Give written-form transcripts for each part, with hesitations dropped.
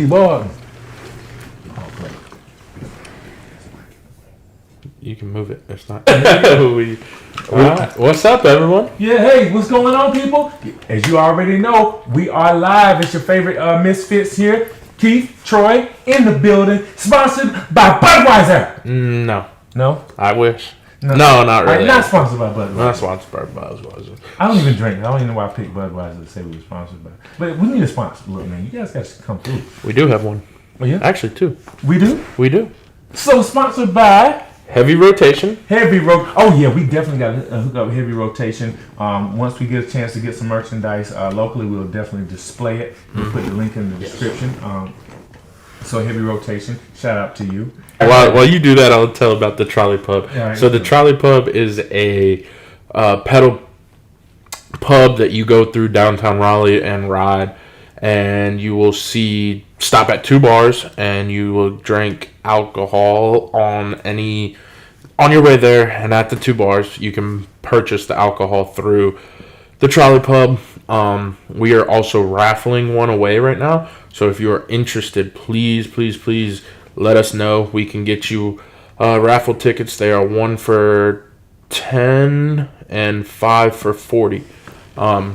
Boy. You can move it. It's not. What's up, everyone? Yeah, hey, what's going on, people? As you already know, we are live. It's your favorite Misfits here. Keith, Troy, in the building. Sponsored by Budweiser. No. No? I wish. No, not really. Not sponsored by Budweiser. Not sponsored by Budweiser. I don't even drink. I don't even know why I picked Budweiser to say we were sponsored by. But we need a sponsor. Look, man, you guys got to come through. We do have one. Oh, yeah? Actually, two. We do? We do. So, sponsored by... Heavy Rotation. Oh yeah, we definitely got to hook up Heavy Rotation. Once we get a chance to get some merchandise locally, we'll definitely display it. We'll put the link in the description. So Heavy Rotation, shout out to you. While you do that, I'll tell about the Trolley Pub. Yeah, so the Trolley Pub is a pedal pub that you go through downtown Raleigh and ride, and you will stop at two bars, and you will drink alcohol on your way there, and at the two bars you can purchase the alcohol through the Trolley Pub. We are also raffling one away right now, so if you are interested, please let us know. We can get you raffle tickets. They are 1 for $10 and 5 for $40.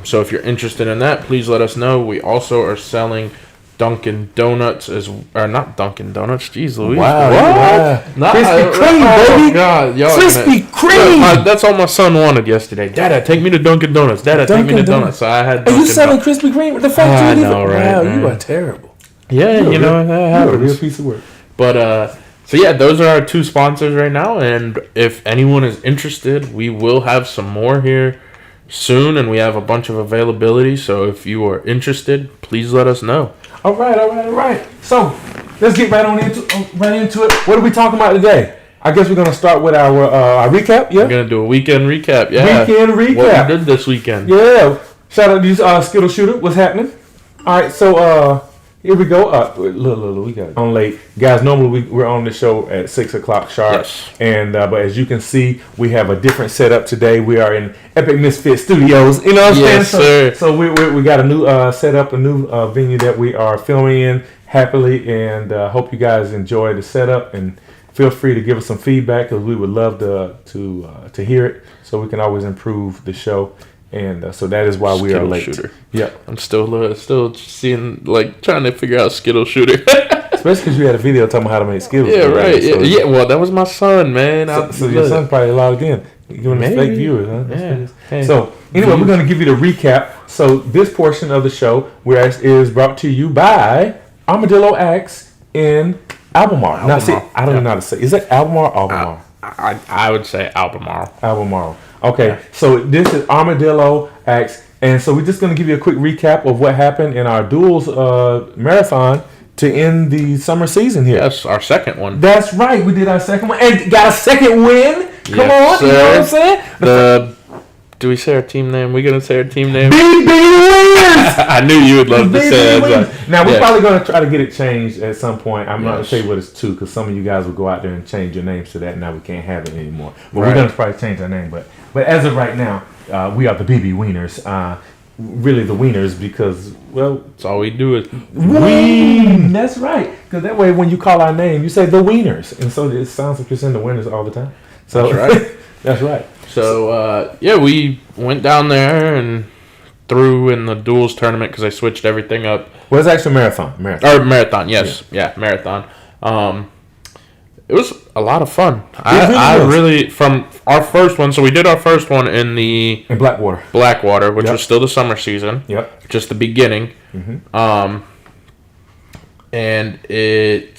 So if you're interested in that, please let us know. We also are selling Dunkin' Donuts not Dunkin' Donuts. Jeez Louise. Wow. What? Krispy Kreme, baby. God, Krispy Kreme. That's all my son wanted yesterday. Dada, take me to Dunkin' Donuts. Dada, take me to Donuts. So I had Dunkin'. Are you selling Krispy Kreme? What the fuck I you know, right? Wow, man. you are terrible. Yeah, that happens. You're a real piece of work. But, so yeah, those are our two sponsors right now. And if anyone is interested, we will have some more here soon. And we have a bunch of availability. So if you are interested, please let us know. All right. So let's get right into it. What are we talking about today? I guess we're gonna start with our recap. Yeah, we're gonna do a weekend recap. Yeah, weekend recap. What we did this weekend. Yeah. Shout out to these Skittle Shooter. What's happening? All right. So here we go. Look, we got on late, guys. Normally we're on the show at 6:00 sharp. Yes. And but as you can see, we have a different setup today. We are in Epic Misfit Studios. You know what I'm saying? Sir. So we got a new setup, a new venue that we are filming in happily, and hope you guys enjoy the setup. And feel free to give us some feedback, because we would love to hear it, so we can always improve the show. And so that is why we are late. Shooter. Yeah, I'm still seeing, trying to figure out Skittle Shooter. Especially because you had a video talking about how to make Skittles. Yeah, right. So yeah, well, that was my son, man. So your son probably logged in. Giving us fake viewers, huh? Yeah. Hey. So anyway, we're going to give you the recap. So this portion of the show is brought to you by Armadillo Axe in Albemarle. Now, see, I don't know how to say. Is that Albemarle or Albemarle? I would say Albemarle. Albemarle. Okay, Yeah. so this is Armadillo Axe, and so we're just going to give you a quick recap of what happened in our duels marathon to end the summer season here. Yes, our second one. That's right. We did our second one and got a second win. Come Yes, on, you know what I'm saying? Do we say our team name? We gonna say our team name? BB Winners. I knew you would love to say Winners. it. Now we're probably gonna try to get it changed at some point. I'm not gonna Yes. tell you what it's to, because some of you guys will go out there and change your names to that. Now we can't have it anymore. But Right. we're gonna probably change our name. But as of right now, we are the BB Wieners. Really the Wieners, because, well, That's all we do is Ween. That's right. Because that way, when you call our name, you say the Wieners, and so it sounds like you're saying the winners all the time. So That's right. That's right. So, we went down there and threw in the duels tournament because I switched everything up. Well, it's actually marathon. Marathon, yes. Yeah, marathon. It was a lot of fun. I was. really, from our first one, so we did our first one in Blackwater, which Yep. was still the summer season. Yep. Just the beginning. Mm-hmm. And it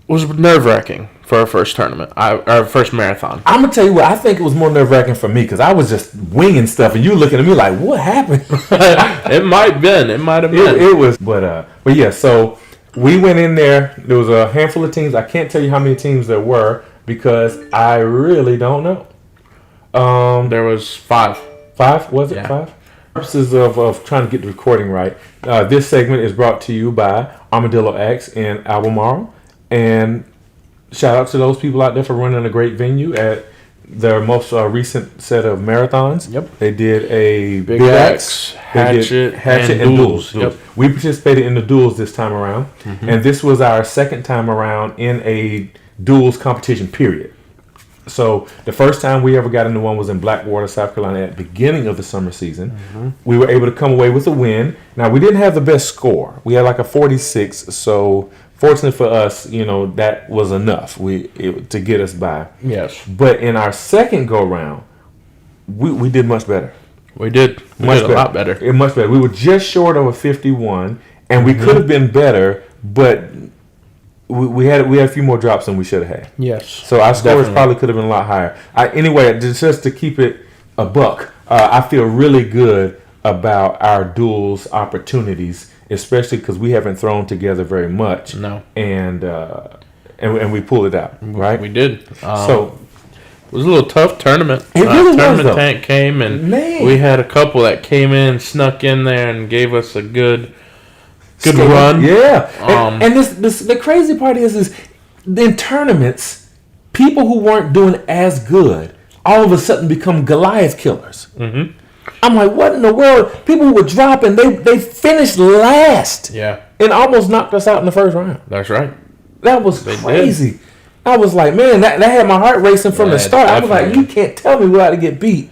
was nerve-wracking for our first tournament, our first marathon. I'm gonna tell you what, I think it was more nerve-wracking for me, because I was just winging stuff, and you looking at me like, what happened? It might have been. It was, but yeah. So we went in there. There was a handful of teams. I can't tell you how many teams there were, because I really don't know. There was 5. 5, was it? Yeah. 5? Purposes of trying to get the recording right. This segment is brought to you by Armadillo Axe in Albemarle, and shout out to those people out there for running a great venue at their most recent set of marathons. Yep. They did a Big Axe, Hatchet, and Duels. Yep. We participated in the duels this time around, and this was our second time around in a duels competition period. So the first time we ever got into one was in Blackwater, South Carolina, at the beginning of the summer season. We were able to come away with a win. Now, we didn't have the best score. We had like a 46, so fortunately for us, that was enough to get us by. Yes. But in our second go-round, we did much better. We did. We did a lot better. Much better. We were just short of a 51, and we could have been better, but we had a few more drops than we should have had. Yes. So our scores probably could have been a lot higher. Anyway, just to keep it a buck, I feel really good about our duels opportunities, especially because we haven't thrown together very much. No. And we pulled it out, right? We did. So it was a little tough tournament. It really was, tournament though. tank came, and we had a couple that came in, snuck in there, and gave us a good run. Yeah. And the crazy part is in tournaments, people who weren't doing as good all of a sudden become Goliath killers. Mm-hmm. I'm like, what in the world? People who were dropping, they finished last. Yeah. And almost knocked us out in the first round. That's right. That was crazy. I was like, man, that had my heart racing from the start. Definitely. I was like, you can't tell me we ought to get beat.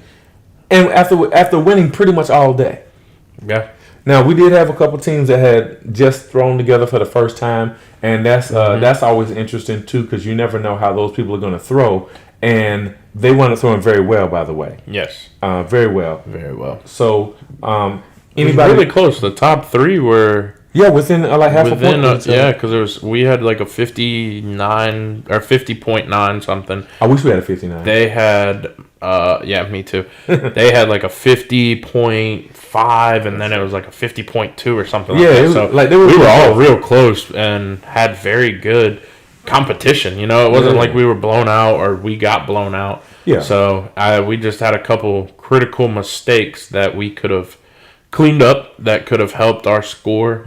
And after winning pretty much all day. Yeah. Now, we did have a couple teams that had just thrown together for the first time, and that's always interesting, too, because you never know how those people are going to throw, and they wound up throwing very well, by the way. Yes. Very well. Very well. So, anybody... It was really close. The top three were... Yeah, within like half a point. Because we had like a 59 or 50.9 something. I wish we had a 59. They had, me too. They had like a 50.5, and then it was like a 50.2 or something. Yeah, like that. So we were all real close and had very good competition. It wasn't like we were blown out or we got blown out. Yeah. So we just had a couple critical mistakes that we could have cleaned up that could have helped our score.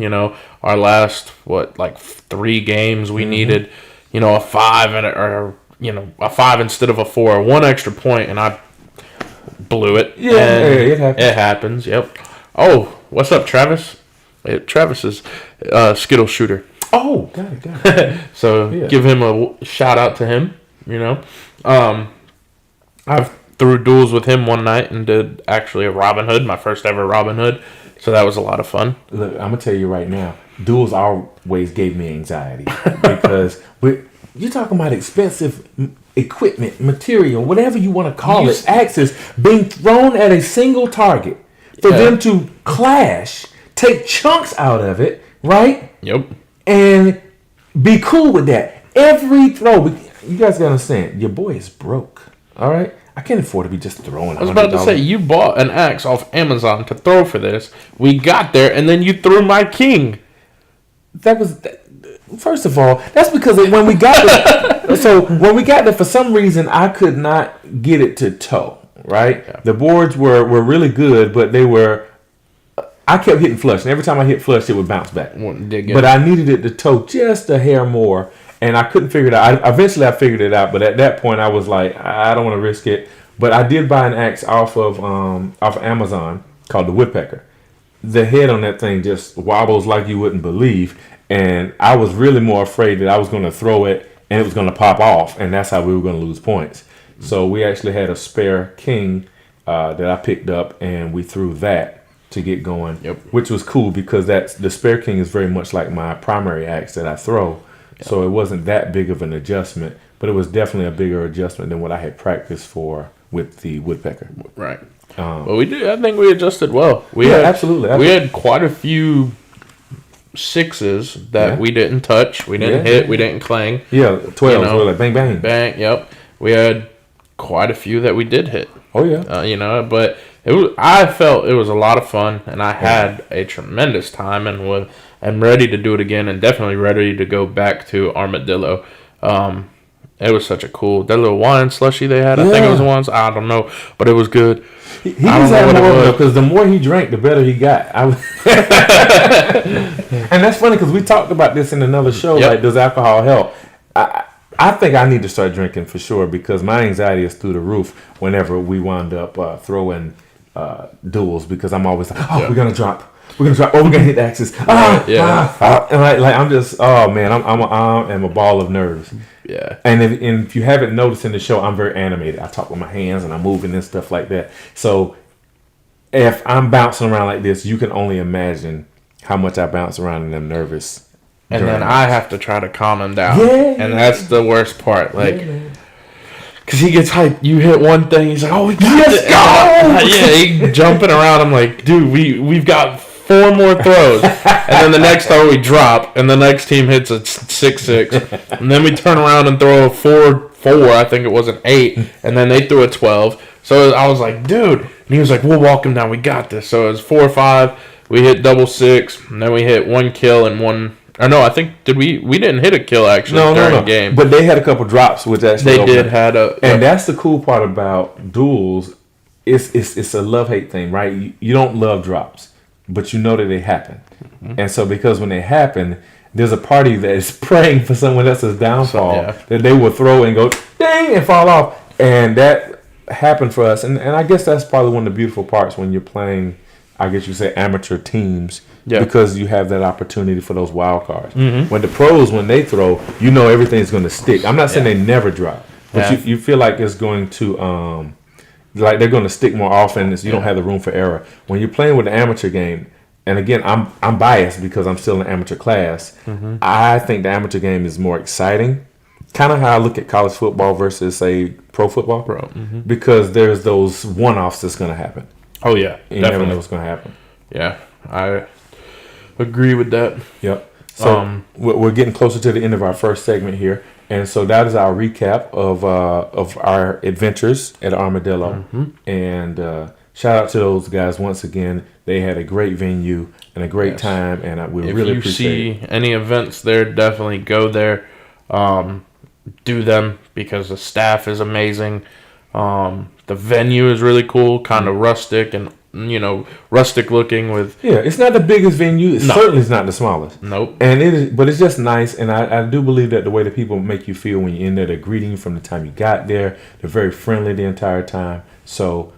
Our last 3 games we needed a 5 a 5 instead of a 4, 1 extra point, and I blew it. It happens. It happens. Yep. Oh, what's up, Travis? Travis is Skittle shooter. Oh, got it. So give him a shout out to him. I've threw duels with him one night and did actually a Robin Hood, my first ever Robin Hood. So that was a lot of fun. Look, I'm going to tell you right now, duels always gave me anxiety because you're talking about expensive equipment, material, whatever you want to call it, axes being thrown at a single target for them to clash, take chunks out of it, right? Yep. And be cool with that. Every throw, you guys got to understand, your boy is broke, all right? I can't afford to be just throwing. I was about to say, you bought an axe off Amazon to throw for this. We got there, and then you threw my king. First of all, that's because when we got there, for some reason, I could not get it to tow, right? Yeah. The boards were really good, but I kept hitting flush, and every time I hit flush, it would bounce back. But I needed it to tow just a hair more. And I couldn't figure it out. Eventually, I figured it out. But at that point, I was like, I don't want to risk it. But I did buy an axe off of Amazon called the Woodpecker. The head on that thing just wobbles like you wouldn't believe. And I was really more afraid that I was going to throw it and it was going to pop off. And that's how we were going to lose points. Mm-hmm. So we actually had a spare king that I picked up. And we threw that to get going. Yep. Which was cool because the spare king is very much like my primary axe that I throw. Yep. So it wasn't that big of an adjustment, but it was definitely a bigger adjustment than what I had practiced for with the Woodpecker. Right. But we did. I think we adjusted well. Absolutely. We had quite a few 6s that we didn't touch. We didn't hit. We didn't clang. Yeah, 12s were like bang, bang. Bang, yep. We had quite a few that we did hit. Oh, yeah. But I felt it was a lot of fun, and I had a tremendous time, and I'm ready to do it again, and definitely ready to go back to Armadillo. It was such a cool, that little wine slushy they had. I think it was once. I don't know, but it was good. He just had more because the more he drank, the better he got. And that's funny because we talked about this in another show. Yep. Like, does alcohol help? I think I need to start drinking for sure because my anxiety is through the roof whenever we wound up throwing duels because I'm always like, oh, we're gonna drop. We're gonna drop. Oh, we're gonna hit the axis. And I'm just, oh man, I am a ball of nerves. Yeah. And if you haven't noticed in the show, I'm very animated. I talk with my hands and I'm moving and stuff like that. So if I'm bouncing around like this, you can only imagine how much I bounce around and I'm nervous. And then I have to try to calm him down. Yeah. And that's the worst part. Like, because he gets hyped. You hit one thing, he's like, oh, we got it. Yeah, he jumping around. I'm like, dude, we've got 4 more throws. And then the next throw we drop, and the next team hits a 6-6. And then we turn around and throw a 4-4, I think it was an 8. And then they threw a 12. So I was like, dude. And he was like, we'll walk him down. We got this. So it was 4-5. We hit double 6. And then we hit 1 kill and 1... Or no, I think we didn't hit a kill actually during the game. But they had a couple drops, which actually they did had a. And that's the cool part about duels. It's a love-hate thing, right? You don't love drops, but you know that they happen, and so because when they happen, there's a party that is praying for someone else's downfall that they will throw and go ding and fall off, and that happened for us. And I guess that's probably one of the beautiful parts when you're playing. I guess you say amateur teams. Yeah. Because you have that opportunity for those wild cards. When the pros, when they throw, you know everything's going to stick. I'm not saying they never drop, but you feel like it's going to, like they're going to stick more often. You don't have the room for error. When you're playing with the amateur game, and again, I'm biased because I'm still in amateur class. I think the amateur game is more exciting. Kind of how I look at college football versus, say, pro football. Because there's those one-offs that's going to happen. Oh, yeah. You never know what's going to happen. Yeah. I agree with that. Yep. So we're getting closer to the end of our first segment here, and so that is our recap of our adventures at Armadillo. And shout out to those guys once again. They had a great venue and a great time, and we really appreciate it. If you see any events there, definitely go there. Do them because the staff is amazing. The venue is really cool, kind of rustic and rustic looking with. Yeah, it's not the biggest venue. It certainly is not the smallest. Nope. And it is, but it's just nice. And I do believe that the way that people make you feel when you're in there, they're greeting you from the time you got there. They're very friendly the entire time. So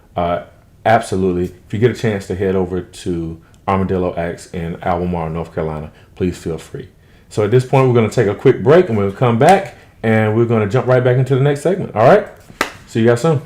absolutely, if you get a chance to head over to Armadillo Acts in Albemarle, North Carolina, please feel free. So at this point, we're going to take a quick break and we'll come back and we're going to jump right back into the next segment. All right? See you guys soon.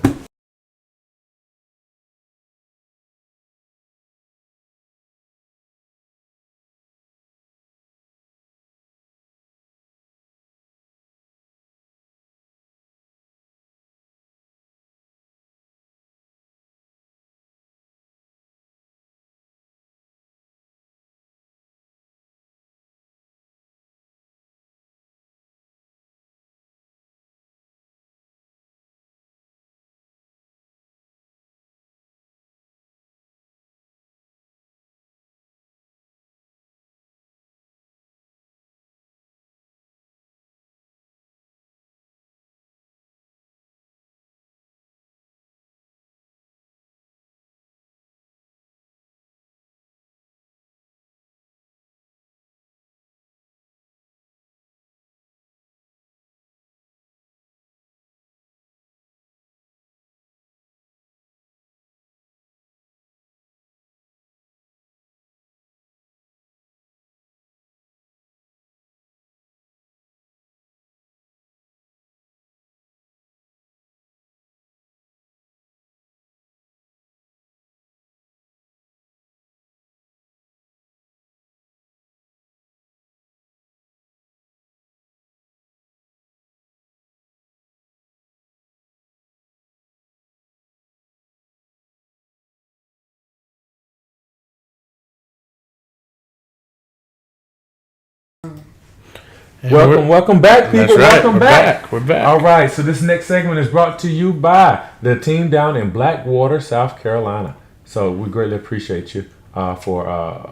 Welcome back, people. Right. Welcome back. We're back. All right. So this next segment is brought to you by the team down in Blackwater, South Carolina. So we greatly appreciate you for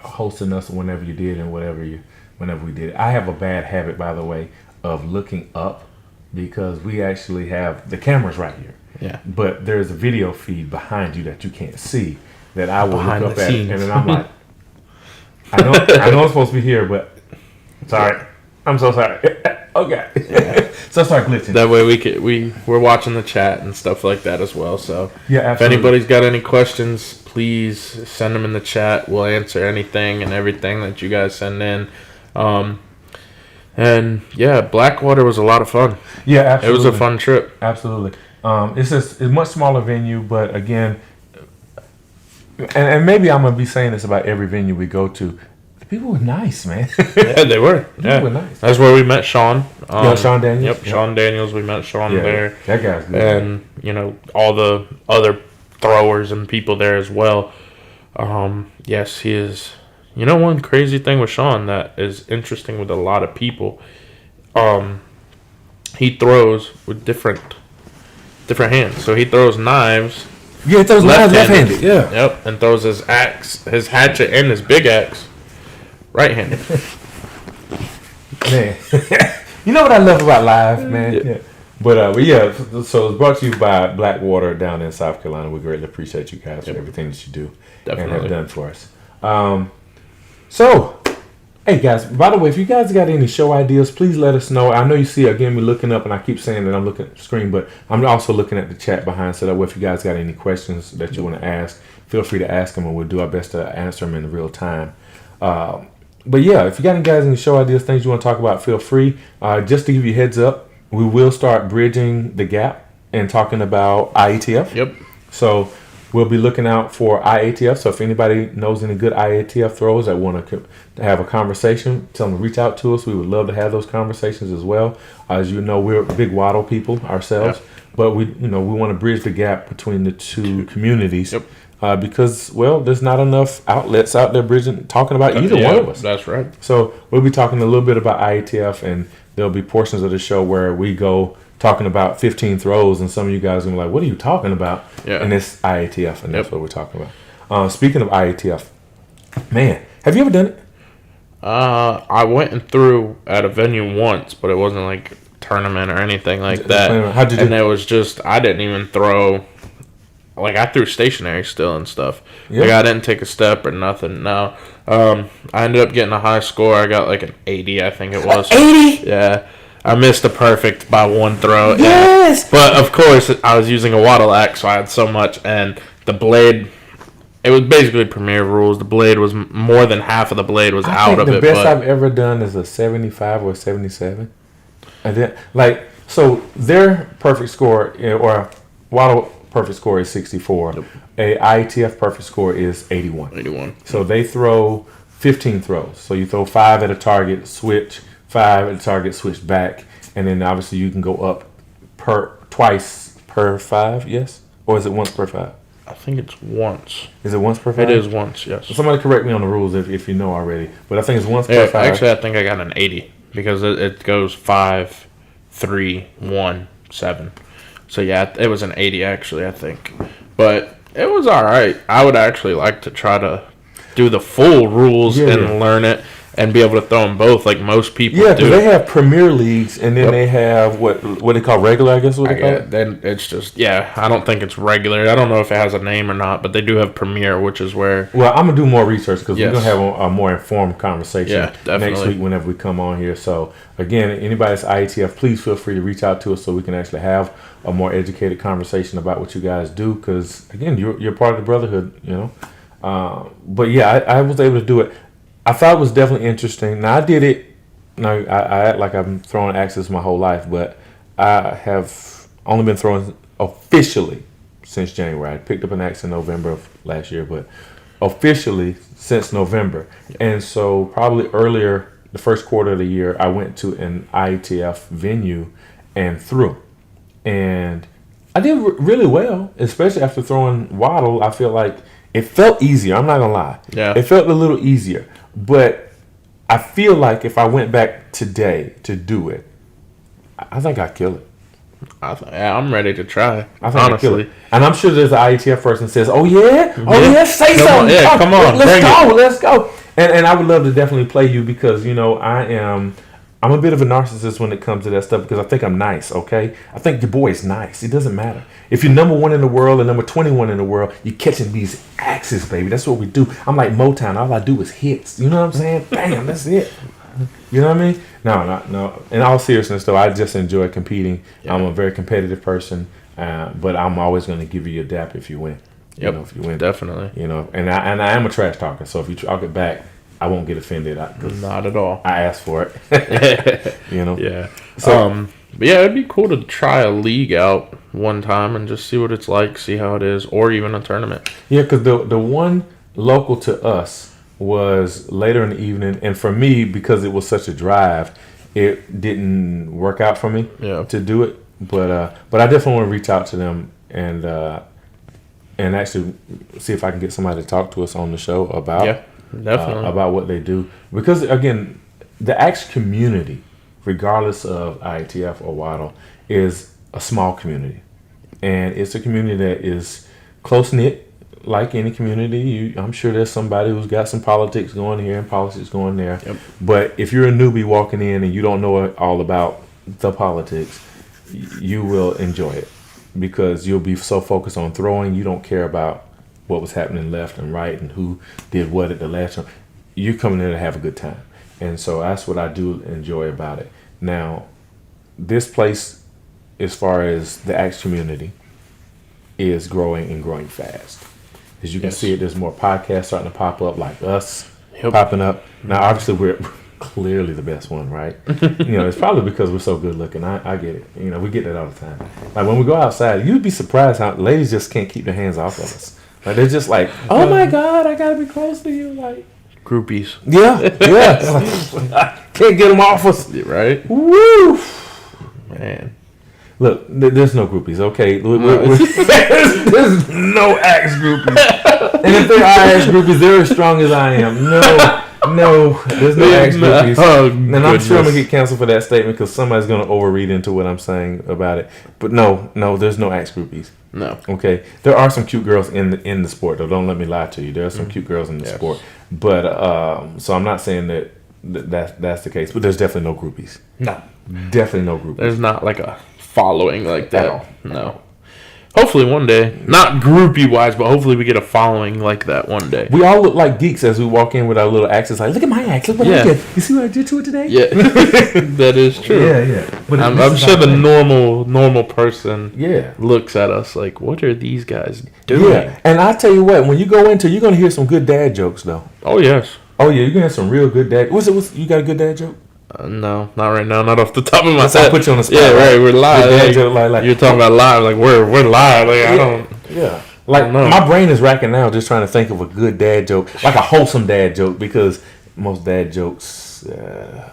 hosting us whenever you did and whenever we did. I have a bad habit, by the way, of looking up because we actually have the cameras right here. Yeah. But there's a video feed behind you that you can't see that I will look up at, scenes. and then I'm like, I know I'm supposed to be here, but. Sorry. I'm so sorry. Okay. So start glitching. That way we're watching the chat and stuff like that as well. So Yeah, if absolutely. anybody's got any questions, please send them in the chat. We'll answer anything and everything that you guys send in. And yeah, Blackwater was a lot of fun. Yeah, absolutely. It was a fun trip. Absolutely. It's a much smaller venue, but again, and maybe I'm gonna be saying this about every venue we go to. The people were nice, man. Yeah, they were. People were nice. That's where we met Sean. Sean Daniels. Yep, Sean Daniels. We met Sean there. That guy's good. And all the other throwers and people there as well. Yes, he is. One crazy thing with Sean that is interesting with a lot of people. He throws with different hands. So he throws knives. Yeah, he throws knives left-handed. Yeah. Yep, and throws his axe, his hatchet, and his big axe right-handed. Man, you know what I love about live, man. Yeah. But yeah, so it's brought to you by Blackwater down in South Carolina. We greatly appreciate you guys for everything that you do and have done for us. So, hey guys, by the way, if you guys got any show ideas, please let us know. I know you see, again, me looking up, and I keep saying that I'm looking at the screen, but I'm also looking at the chat behind, so that way if you guys got any questions that you want to ask, feel free to ask them, and we'll do our best to answer them in real time. But yeah, if you got any show ideas, things you want to talk about, feel free. Just to give you a heads up, we will start bridging the gap and talking about IATF. Yep. So we'll be looking out for IATF. So if anybody knows any good IATF throws that want to have a conversation, tell them to reach out to us. We would love to have those conversations as well. As you know, we're big waddle people ourselves, but we want to bridge the gap between the two communities. Yep. Because there's not enough outlets out there talking about either one of us. That's right. So we'll be talking a little bit about IATF, and there'll be portions of the show where we go talking about 15 throws, and some of you guys are gonna be like, what are you talking about? Yeah. And it's IATF, and that's what we're talking about. Speaking of IATF, man, have you ever done it? I went and threw at a venue once, but it wasn't like a tournament or anything like that. How'd you do? And it was just, I didn't even throw. Like, I threw stationary still and stuff. Yeah. Like, I didn't take a step or nothing. No. I ended up getting a high score. I got like an 80, I think it was. 80? Yeah. I missed a perfect by one throw. Yes! Yeah. But, of course, I was using a waddle axe, so I had so much. And the blade, it was basically Premier rules. The blade was, more than half of the blade was out of it. The best I've ever done is a 75 or a 77. And then, so their perfect score, or waddle perfect score is 64. Yep. A IATF perfect score is 81. So they throw 15 throws. So you throw 5 at a target, switch, 5 at a target, switch back, and then obviously you can go up twice per 5, yes? Or is it once per 5? I think it's once. Is it once per 5? It is once, yes. Somebody correct me on the rules if you know already. But I think it's once per 5. Actually, I think I got an 80 because it goes 5, 3, 1, 7. So, yeah, it was an 80, actually, I think. But it was all right. I would actually like to try to do the full rules and learn it and be able to throw them both like most people do. Yeah, because they have Premier Leagues, and then they have what they call regular, I guess what they call it? Then it's just, I don't think it's regular. I don't know if it has a name or not, but they do have Premier, which is where... Well, I'm going to do more research because we're going to have a more informed conversation next week whenever we come on here. So, again, anybody that's IATF, please feel free to reach out to us so we can actually have a more educated conversation about what you guys do because, again, you're part of the brotherhood, But, yeah, I was able to do it. I thought it was definitely interesting. Now, I did it. Now, I act like I've been throwing axes my whole life, but I have only been throwing officially since January. I picked up an axe in November of last year, but officially since November. And so probably earlier, the first quarter of the year, I went to an IATF venue and threw. And I did really well, especially after throwing waddle. I feel like it felt easier. I'm not going to lie. Yeah. It felt a little easier. But I feel like if I went back today to do it, I think I'd kill it. I'm ready to try. I think I'd kill it. And I'm sure there's an IATF person that says, oh, yeah? Oh, yeah? Say something. Come on. Let's go. And I would love to definitely play you because, I'm a bit of a narcissist when it comes to that stuff because I think I'm nice, okay? I think your boy is nice. It doesn't matter. If you're number 1 in the world and number 21 in the world, you're catching these axes, baby. That's what we do. I'm like Motown. All I do is hits. You know what I'm saying? Bam, that's it. You know what I mean? No. In all seriousness, though, I just enjoy competing. Yeah. I'm a very competitive person, but I'm always going to give you your dap if you win. Yep. If you win, Definitely. and I am a trash talker. So if you talk it back, I won't get offended. Not at all. I asked for it. Yeah. So But yeah, it'd be cool to try a league out one time and just see what it's like, see how it is, or even a tournament. yeah, because the one local to us was later in the evening, and for me, because it was such a drive, it didn't work out for me Yeah. to do it. But I definitely want to reach out to them and actually see if I can get somebody to talk to us on the show about Definitely. about what they do. Because again, the Axe community, regardless of IATF or Waddle, is a small community, and it's a community that is close knit. Like any community, I'm sure there's somebody who's got some politics going here and politics going there. Yep. But if you're a newbie walking in and you don't know all about the politics, you will enjoy it because you'll be so focused on throwing, you don't care about what was happening left and right and who did what at the last time. You're coming in to have a good time. And so that's what I do enjoy about it. Now, this place, as far as the Axe community, is growing and growing fast. As you can see it, there's more podcasts starting to pop up like us popping up. Now, obviously, we're clearly the best one, right? It's probably because we're so good looking. I get it. We get that all the time. Like when we go outside, you'd be surprised how ladies just can't keep their hands off of us. Like they're just like, oh my God, I gotta be close to you. Like Groupies. yeah. Can't get them off us. Right? Woo! Man. Look, there's no groupies, okay? There's no Axe groupies. And if there are Axe groupies, they're as strong as I am. No, there's no Axe groupies. Oh, and I'm sure I'm going to get canceled for that statement because somebody's going to overread into what I'm saying about it. But no, there's no Axe groupies. No. Okay? There are some cute girls in the sport, though. Don't let me lie to you. There are some cute girls in the sport. But, so I'm not saying that's the case. But there's definitely no groupies. No. Definitely no groupies. There's not like a following like that. No. Hopefully one day, not groupie wise, but hopefully we get a following like that one day. We all look like geeks as we walk in with our little axes. Like, look at my axe. Look what I did. You see what I did to it today? Yeah, that is true. Yeah. But I'm sure the normal person looks at us like, what are these guys doing? Yeah, and I tell you what, when you go into, you're gonna hear some good dad jokes though. Oh yes. Oh yeah, you're gonna have some real good dad. You got a good dad joke? No, not right now. Not off the top of my head. I'll put you on the spot. Yeah, right. We're live. Dad joke, like you're talking about live. Like we're live. Like I don't. Yeah. Like my brain is racking now, just trying to think of a good dad joke, like a wholesome dad joke, because most dad jokes they're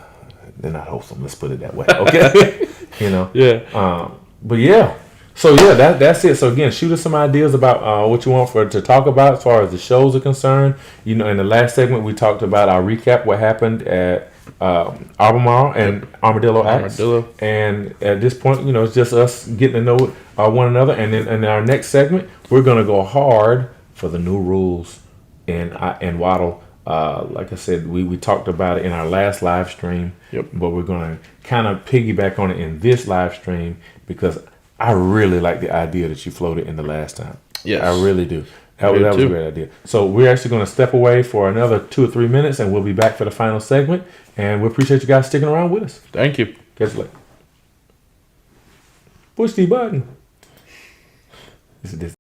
not wholesome. Let's put it that way. Okay. Yeah. But yeah. So yeah, that's it. So again, shoot us some ideas about what you want to talk about as far as the shows are concerned. In the last segment we talked about our recap, what happened at Albemarle and Armadillo Axe. And at this point, it's just us getting to know one another. And then in our next segment, we're gonna go hard for the new rules in Waddle. Like I said, we talked about it in our last live stream. Yep. But we're gonna kind of piggyback on it in this live stream because I really like the idea that you floated in the last time. Yes. I really do. That was a great idea. So we're actually going to step away for another 2 or 3 minutes, and we'll be back for the final segment. And we appreciate you guys sticking around with us. Thank you. Catch you later. Push the button. This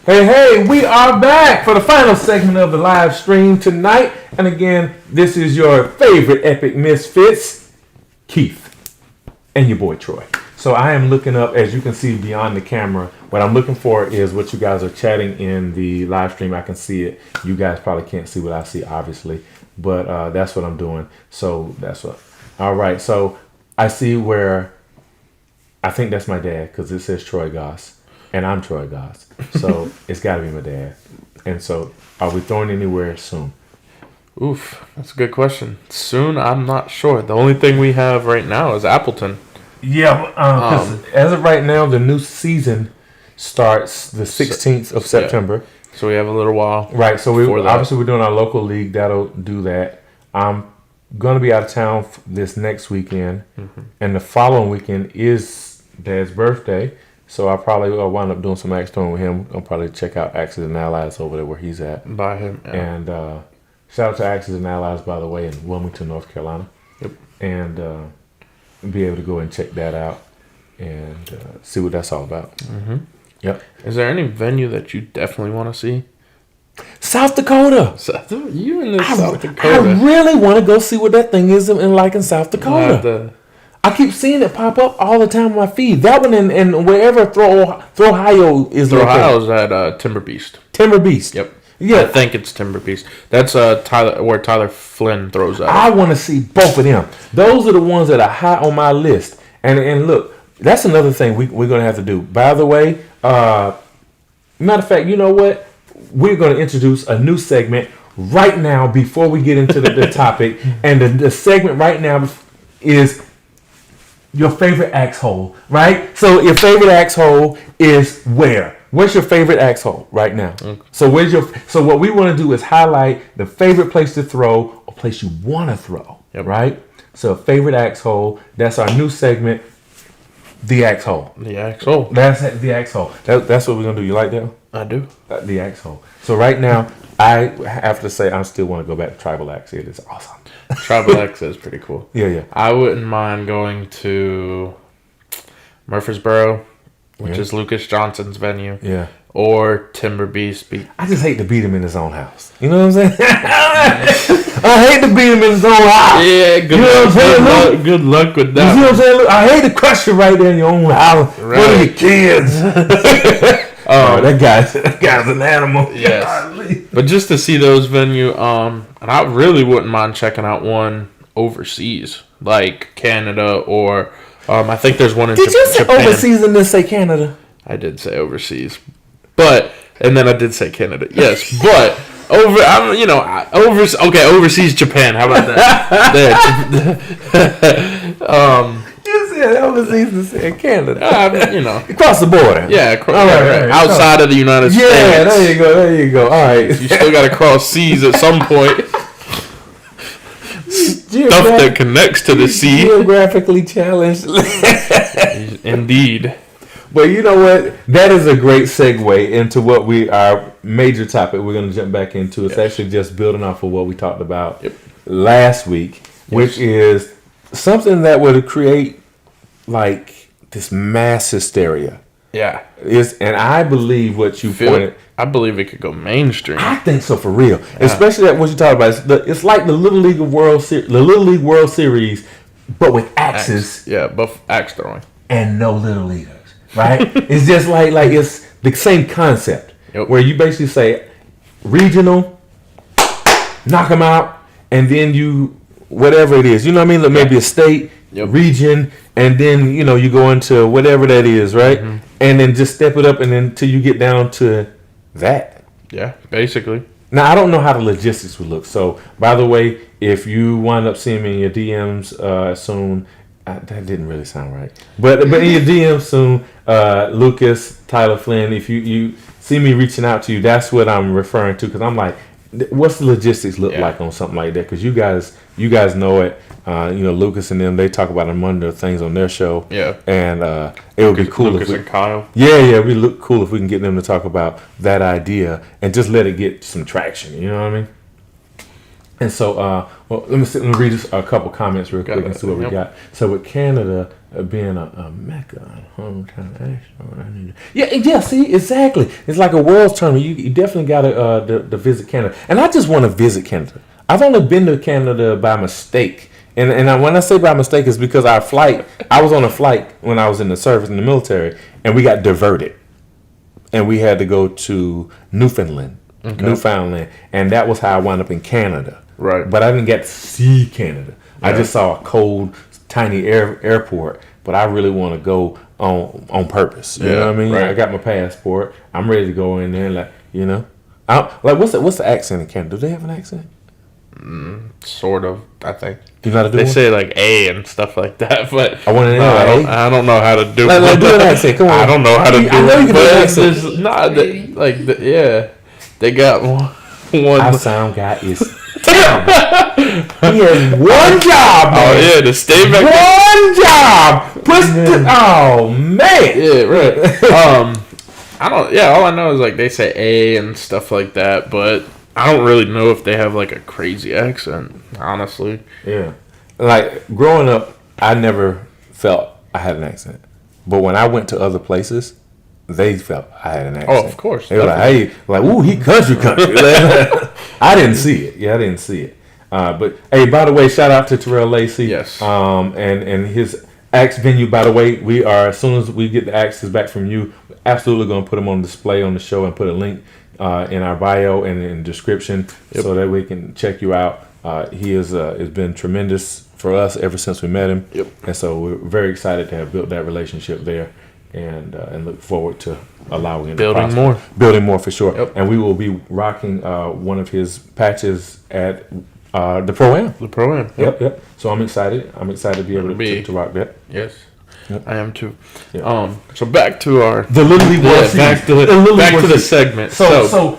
Hey, we are back for the final segment of the live stream tonight. And again, this is your favorite epic Misfits, Keith, and your boy Troy. So I am looking up, as you can see beyond the camera, what I'm looking for is what you guys are chatting in the live stream. I can see it. You guys probably can't see what I see, obviously. But that's what I'm doing. So that's what. All right. So I see where, I think that's my dad because it says Troy Goss. And I'm Troy Goss. So it's got to be my dad. And so are we throwing anywhere soon? Oof, that's a good question. Soon, I'm not sure. The only thing we have right now is Appleton. Yeah, because as of right now, the new season starts the 16th of September. Yeah. So we have a little while. Right, so obviously we're doing our local league. That'll do that. I'm going to be out of town this next weekend. Mm-hmm. And the following weekend is Dad's birthday. So I probably will wind up doing some axe throwing with him. I'll probably check out Axes and Allies over there where he's at. By him, yeah. And shout out to Axes and Allies, by the way, in Wilmington, North Carolina. Yep. And be able to go and check that out and see what that's all about. Mm-hmm. Yep. Is there any venue that you definitely want to see? South Dakota. You in South Dakota? I really want to go see what that thing is in South Dakota. I keep seeing it pop up all the time on my feed. That one and wherever Ohio is. Ohio's at Timber Beast. Timber Beast. Yep. Yeah, I think it's Timber Beast. That's where Tyler Flynn throws out. I want to see both of them. Those are the ones that are high on my list. And look, that's another thing we're going to have to do. By the way, matter of fact, you know what? We're going to introduce a new segment right now before we get into the topic. And the segment right now is your favorite axe hole, right? So your favorite axe hole is where? Where's your favorite axe hole right now? Okay. So what we want to do is highlight the favorite place to throw or place you want to throw, right? So favorite axe hole, that's our new segment, the axe hole. The axe hole. That's the axe hole. That's what we're going to do. You like that? I do. The axe hole. So right now, I have to say I still want to go back to tribal axe. It is awesome. Tribal X is pretty cool. Yeah. I wouldn't mind going to Murfreesboro, which is Lucas Johnson's venue. Yeah. Or Timber Beast. I just hate to beat him in his own house. You know what I'm saying? I hate to beat him in his own house. Yeah, good luck with that. You see what I'm saying? Look, I hate to crush you right there in your own house. Right. One of your kids. That guy's an animal. Yes. But just to see those venue, and I really wouldn't mind checking out one overseas, like Canada or I think there's one in Japan. Did you say overseas and then say Canada? I did say overseas, and then I did say Canada. Yes, but overseas Japan. How about that? You said overseas and said Canada. Across the border. Yeah, right. Outside of the United States. Yeah, there you go. All right. You still got to cross seas at some point. Stuff that connects to the sea. Geographically challenged. Indeed. But you know what? That is a great segue into our major topic we're going to jump back into. It's actually just building off of what we talked about last week, which is something that would create like this mass hysteria. Yeah. And I believe what you pointed. I believe it could go mainstream. I think so for real. Yeah. Especially that what you talk about. It's like the Little League World Series, but with axes. Yeah, but axe throwing. And no little leaguers. Right? It's just like it's the same concept. Yep. Where you basically say regional, knock them out, and then you whatever it is. You know what I mean? Maybe a state, region, and then you go into whatever that is, right? Mm-hmm. And then just step it up, and then until you get down to that. Yeah, basically. Now I don't know how the logistics would look. So by the way, if you wind up seeing me in your DMs soon. That didn't really sound right. But in your DM soon, Lucas, Tyler Flynn, if you see me reaching out to you, that's what I'm referring to. Because I'm like, what's the logistics look like on something like that? Because you guys know it. Lucas and them, they talk about among other things on their show. Yeah. And it would be cool Lucas and Kyle. Yeah, it would look cool if we can get them to talk about that idea and just let it get some traction. You know what I mean? And so, let me read a couple comments real quick and see what we got. So with Canada, being a mecca, hometown action. Yeah. See, exactly. It's like a world's tournament. You definitely got to visit Canada, and I just want to visit Canada. I've only been to Canada by mistake, and when I say by mistake, it's because our flight. I was on a flight when I was in the service in the military, and we got diverted, and we had to go to Newfoundland, and that was how I wound up in Canada. Right. But I didn't get to see Canada. I just saw a cold, tiny airport. But I really want to go on purpose. You know what I mean? Right. I got my passport. I'm ready to go in there. What's the accent in Canada? Do they have an accent? Sort of, I think. You know how to do They one? say like A and stuff like that, but I want to know. I don't know how to do it. Like, do an accent. Come on. I don't know how to do it. I know you can do an accent. They got one. Our sound guy is terrible. He has one job, man. Oh yeah, to stay back. One job. Oh man. Yeah, right. I don't. Yeah, all I know is like they say A and stuff like that, but I don't really know if they have like a crazy accent. Honestly. Yeah. Like growing up, I never felt I had an accent, but when I went to other places, they felt I had an accent. Oh, of course. They were like, "Hey, ooh, he country." I didn't see it. Yeah, I didn't see it. But hey, by the way, shout out to Terrell Lacey. Yes. And his axe venue. By the way, we are, as soon as we get the axes back from you, we're absolutely going to put them on display on the show and put a link in our bio and in the description so that we can check you out. He has been tremendous for us ever since we met him. Yep. And so we're very excited to have built that relationship there. And look forward to allowing him Building to more. Building more for sure. Yep. And we will be rocking one of his patches at the Pro-Am. The Pro-Am. Yep. So I'm excited. to be able to rock that. Yes. Yep. I am too. Yep. So back to our The Little League World Series. back to the segment. So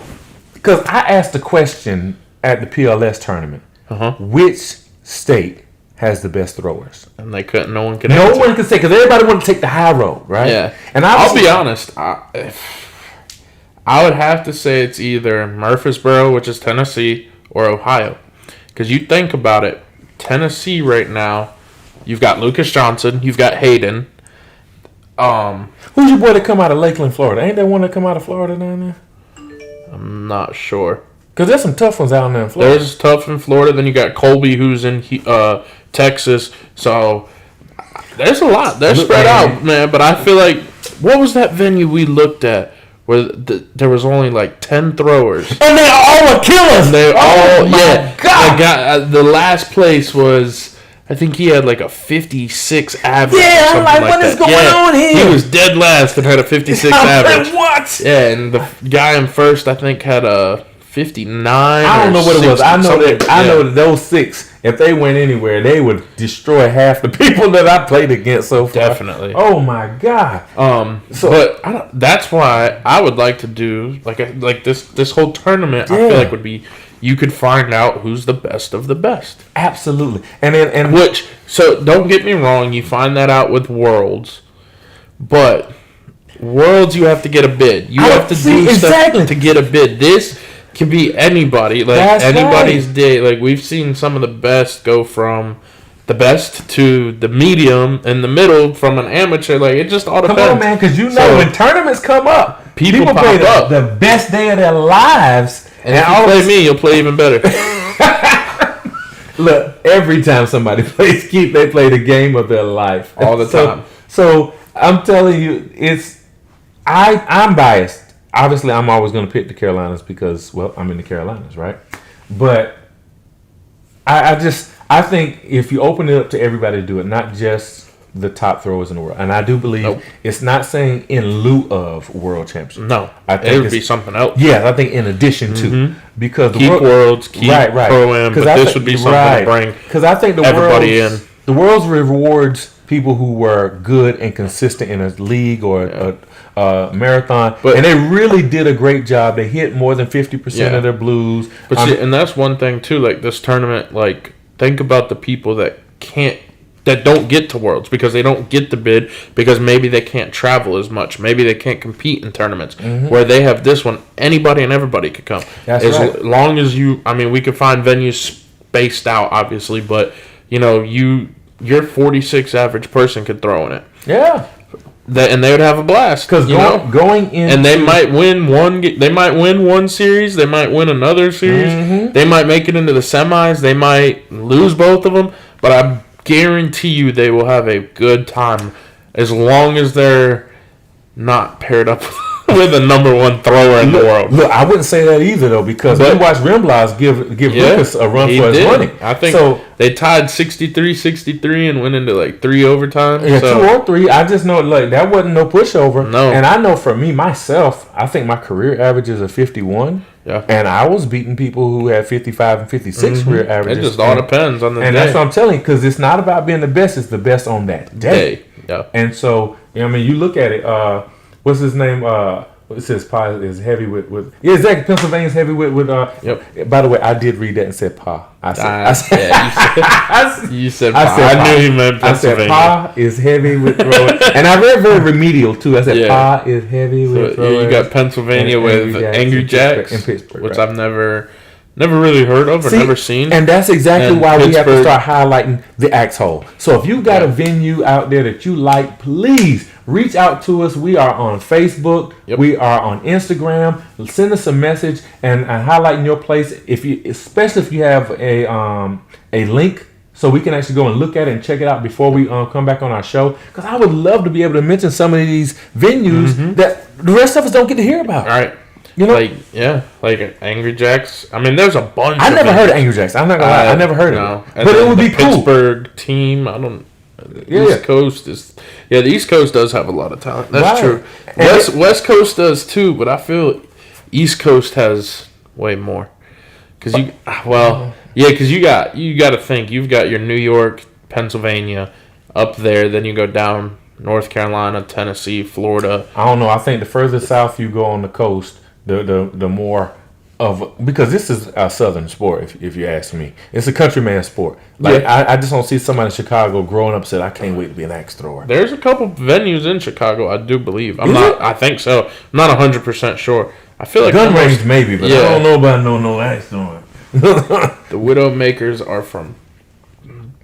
because I asked the question at the PLS tournament, which state has the best throwers? And they couldn't. No one could. No answer. one can say, because everybody want to take the high road, right? Yeah. And I'll be honest. I would have to say it's either Murfreesboro, which is Tennessee, or Ohio. Because you think about it, Tennessee right now, you've got Lucas Johnson, you've got Hayden. Who's your boy that come out of Lakeland, Florida? Ain't that one that come out of Florida down there? I'm not sure. Because there's some tough ones out there in Florida. There's tough in Florida. Then you got Colby, who's in Texas. So there's a lot. They're spread out, man. But I feel like, what was that venue we looked at where there was only like 10 throwers? And they all are killers. They all, my God. The last place was, I think he had like a 56 average. Yeah, or I'm like, what is going on here? He was dead last and had a 56 average. Like, what? Yeah, and the guy in first, I think, had a 59. I don't know what it was. 60, I know something. that those six, if they went anywhere, they would destroy half the people that I played against so far. Definitely. Oh my God. But that's why I would like to do like this whole tournament. I feel like would be, you could find out who's the best of the best. Absolutely. And which, so don't get me wrong, you find that out with Worlds, but Worlds you have to get a bid. You have to do stuff to get a bid. This can be anybody, like that's anybody's right. day. Like we've seen some of the best go from the best to the medium and the middle from an amateur. Like it just all depends. Come on, man, because you know when tournaments come up, people pop play up. the best day of their lives. And if you play me, you'll play even better. Look, every time somebody plays Keith, they play the game of their life all the time. So I'm telling you, I'm biased. Obviously, I'm always going to pick the Carolinas because, well, I'm in the Carolinas, right? But I think if you open it up to everybody to do it, not just the top throwers in the world, and I do believe it's not saying in lieu of world championships. No, I think it would be something else. Yeah, I think in addition to, because keep worlds, keep Pro-Am, but this would be something to bring because I think everybody in. The world's rewards people who were good and consistent in a league or a marathon, and they really did a great job. They hit more than 50% of their blues. But see, and that's one thing too. Like this tournament, like think about the people that don't get to Worlds because they don't get the bid because maybe they can't travel as much. Maybe they can't compete in tournaments. Where they have this one, anybody and everybody could come. That's as long as you, I mean, we could find venues spaced out, obviously, but you know, your 46 average person could throw in it. Yeah. And they would have a blast. Because going in, and they might win one. They might win one series. They might win another series. Mm-hmm. They might make it into the semis. They might lose both of them. But I guarantee you, they will have a good time as long as they're not paired up with a number one thrower in the world. Look, I wouldn't say that either though, because we watched Rimblaz give Lucas a run for his money. I think they tied 63-63 and went into like 3 overtime. Yeah, 2 or 3. I just know like that wasn't no pushover. No. And I know for me myself, I think my career averages are 51. Yeah. And I was beating people who had 55 and 56 career averages. It just all depends on the day. And that's what I'm telling you, because it's not about being the best; it's the best on that day. Yeah. And so, I mean, you look at it. What's his name? It says Pa is heavy with yeah, exactly. Pennsylvania's heavy with Yep. By the way, I did read that and said Pa. You said Pa. I knew he meant Pennsylvania. I said Pa is heavy with throwing, and I read very remedial too. I said Pa is heavy with throwing. You got Pennsylvania with Angry Jacks in Pittsburgh, which I've never really heard of or never seen. And that's exactly why we have to start highlighting the axe hole. So if you got a venue out there that you like, please reach out to us. We are on Facebook. Yep. We are on Instagram. Send us a message and highlighting your place. Especially if you have a link, so we can actually go and look at it and check it out before we come back on our show. Because I would love to be able to mention some of these venues that the rest of us don't get to hear about. All right. You know? Like Angry Jacks. I mean, there's a bunch. I never heard of Angry Jacks. I'm not gonna lie. I never heard of it. But it would be cool. Pittsburgh team. I don't. East Coast is. Yeah, the East Coast does have a lot of talent. That's true. West Coast does too, but I feel East Coast has way more. Because you got to think you've got your New York, Pennsylvania, up there. Then you go down North Carolina, Tennessee, Florida. I don't know. I think the further south you go on the coast, the more of, because this is a southern sport. If you ask me, it's a countryman sport. Like I just don't see somebody in Chicago growing up said, "I can't wait to be an axe thrower." There's a couple venues in Chicago, I do believe. I think so. I'm not 100% sure. I feel like gun range maybe, but I don't know about no axe throwing. The Widowmakers are from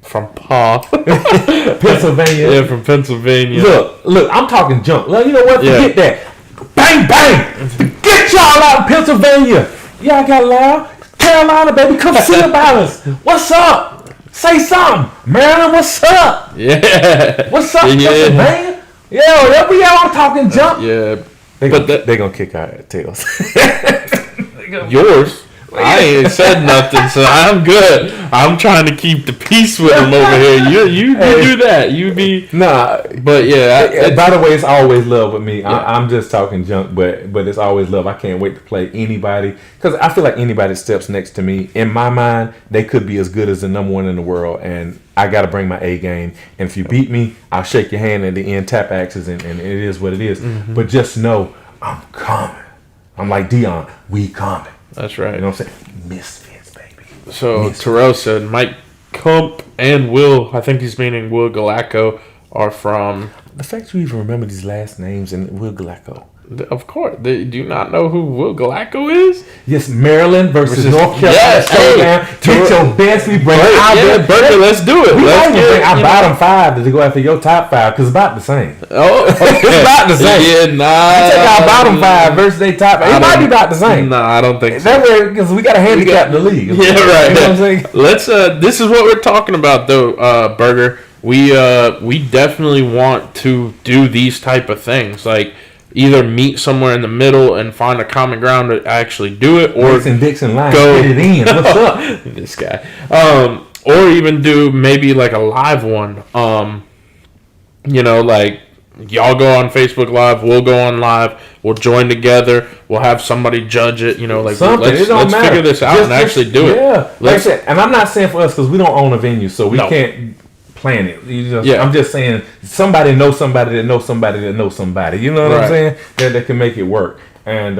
Pa, Pennsylvania. Yeah, from Pennsylvania. Look, I'm talking junk. Well, you know what? Forget that. Bang, bang. Get y'all out of Pennsylvania. Y'all got loud. Carolina, baby, come see about us. What's up? Say something. Maryland, what's up? Yeah. What's up, Pennsylvania? Yo, we all talking junk. Yeah. They're going to kick our tails. Yours? I ain't said nothing, so I'm good. I'm trying to keep the peace with them over here. You do that. You be but yeah. By the way, it's always love with me. Yeah. I'm just talking junk, but it's always love. I can't wait to play anybody, because I feel like anybody that steps next to me, in my mind, they could be as good as the number one in the world, and I got to bring my A game. And if you beat me, I'll shake your hand at the end, tap axes, and it is what it is. Mm-hmm. But just know, I'm coming. I'm like Dion. We coming. That's right. You know what I'm saying? Misfits, baby. So Terrell said Mike Kump and Will, I think he's meaning Will Galacco, are from... The fact you even remember these last names and Will Galacco. Of course. Do you not know who Will Galacco is? Yes, Maryland versus North Carolina. Yes, get your best. We bring Burger, let's do it. We might bring our bottom 5 to go after your top 5, because it's about the same. Oh, it's about the same. Yeah, You take our bottom 5 versus their top 5. It might be about the same. No, I don't think so. That way, because we got to handicap the league. Yeah, right. You know what I'm saying? Let's. This is what we're talking about, though, Burger. We definitely want to do these type of things, like either meet somewhere in the middle and find a common ground to actually do it, or Dixon line, go get it in. What's up, this guy? Or even do maybe like a live one. Like y'all go on Facebook Live, we'll go on live, we'll join together, we'll have somebody judge it. Let's figure this out and actually do it. Yeah, like I said, and I'm not saying for us because we don't own a venue, so we can't plan it. I'm just saying somebody knows somebody that knows somebody that knows somebody. You know what I'm saying? That can make it work. And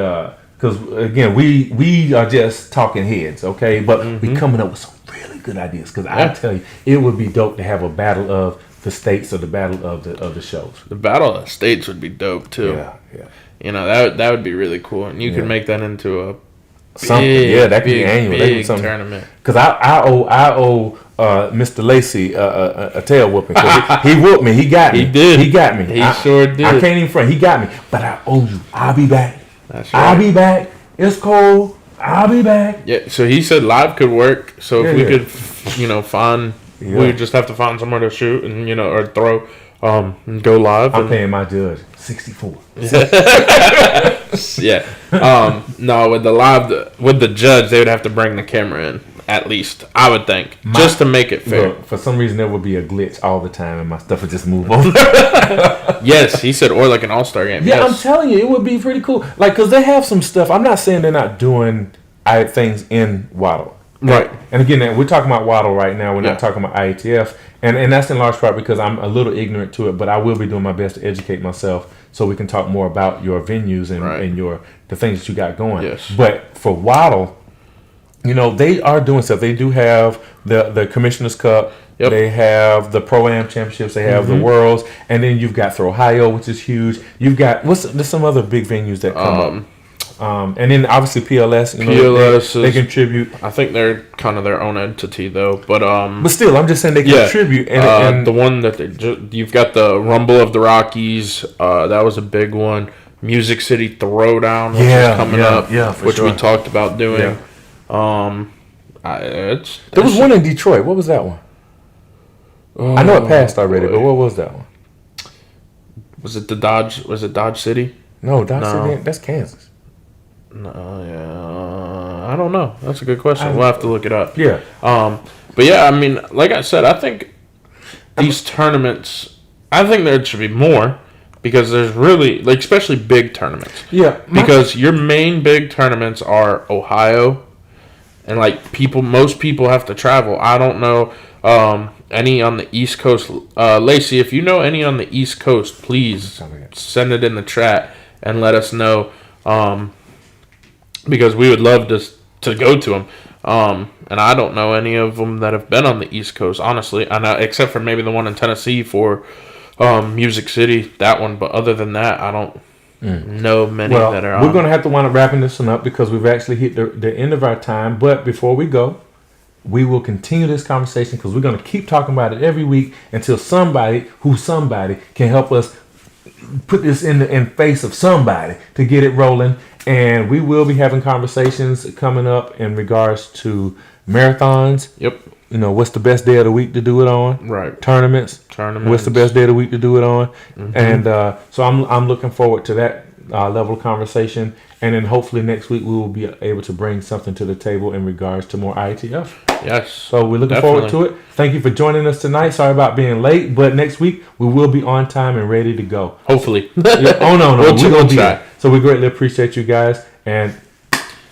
because again, we are just talking heads, okay? But we coming up with some really good ideas. Because I tell you, it would be dope to have a battle of the states or the battle of the shows. The battle of the states would be dope too. Yeah. That would be really cool, and you could make that into a something. That could be annual. Big tournament. Because I owe Mr. Lacey a tail whooping. He whooped me. He got me. He did. He got me. He sure did. I can't even front. He got me. But I owe you. I'll be back. That's right. I'll be back. It's cold. I'll be back. Yeah. So he said live could work. So if we could, find, we would just have to find somewhere to shoot and or throw, and go live. I'm paying my judge $64. Yeah. No, with the judge, they would have to bring the camera in. At least, I would think, just to make it fair. Look, for some reason, there would be a glitch all the time, and my stuff would just move over. Yes, he said, or like an all-star game. Yeah, yes. I'm telling you, it would be pretty cool. Like, because they have some stuff. I'm not saying they're not doing things in Waddle. Right. And again, we're talking about Waddle right now. We're not talking about IATF. And that's in large part because I'm a little ignorant to it, but I will be doing my best to educate myself so we can talk more about your venues and the things that you got going. Yes. But for Waddle, they are doing stuff. They do have the Commissioner's Cup. Yep. They have the Pro-Am Championships. They have the Worlds. And then you've got Throw Ohio, which is huge. You've got, there's some other big venues that come up. And then obviously PLS. They contribute. I think they're kind of their own entity though. But still, I'm just saying they contribute. And the one that you've got the Rumble of the Rockies. That was a big one. Music City Throwdown, which is coming up. Yeah, which we talked about doing. Yeah. There was one in Detroit. What was that one? I know it passed already, but what was that one? Was it Dodge? Was it Dodge City? No, Dodge City. That's Kansas. No, yeah, I don't know. That's a good question. We'll have to look it up. Yeah. But yeah, I mean, like I said, I think these tournaments. I think there should be more. Because there's really, especially big tournaments. Yeah. Because your main big tournaments are Ohio. And, most people have to travel. I don't know any on the East Coast. Lacey, if you know any on the East Coast, please send it in the chat and let us know. Because we would love to go to them. And I don't know any of them that have been on the East Coast, honestly. I know, except for maybe the one in Tennessee for... Music City, that one, but other than that, I don't know many that are on. We're going to have to wind up wrapping this one up because we've actually hit the end of our time. But before we go, we will continue this conversation because we're going to keep talking about it every week until somebody can help us put this in face of somebody to get it rolling. And we will be having conversations coming up in regards to marathons. Yep. What's the best day of the week to do it on? Right. Tournaments. What's the best day of the week to do it on? Mm-hmm. And so I'm looking forward to that level of conversation. And then hopefully next week we will be able to bring something to the table in regards to more IATF. Yes. So we're looking forward to it. Thank you for joining us tonight. Sorry about being late, but next week we will be on time and ready to go. Hopefully. Yeah. Oh, no. We're going to be there. So we greatly appreciate you guys. And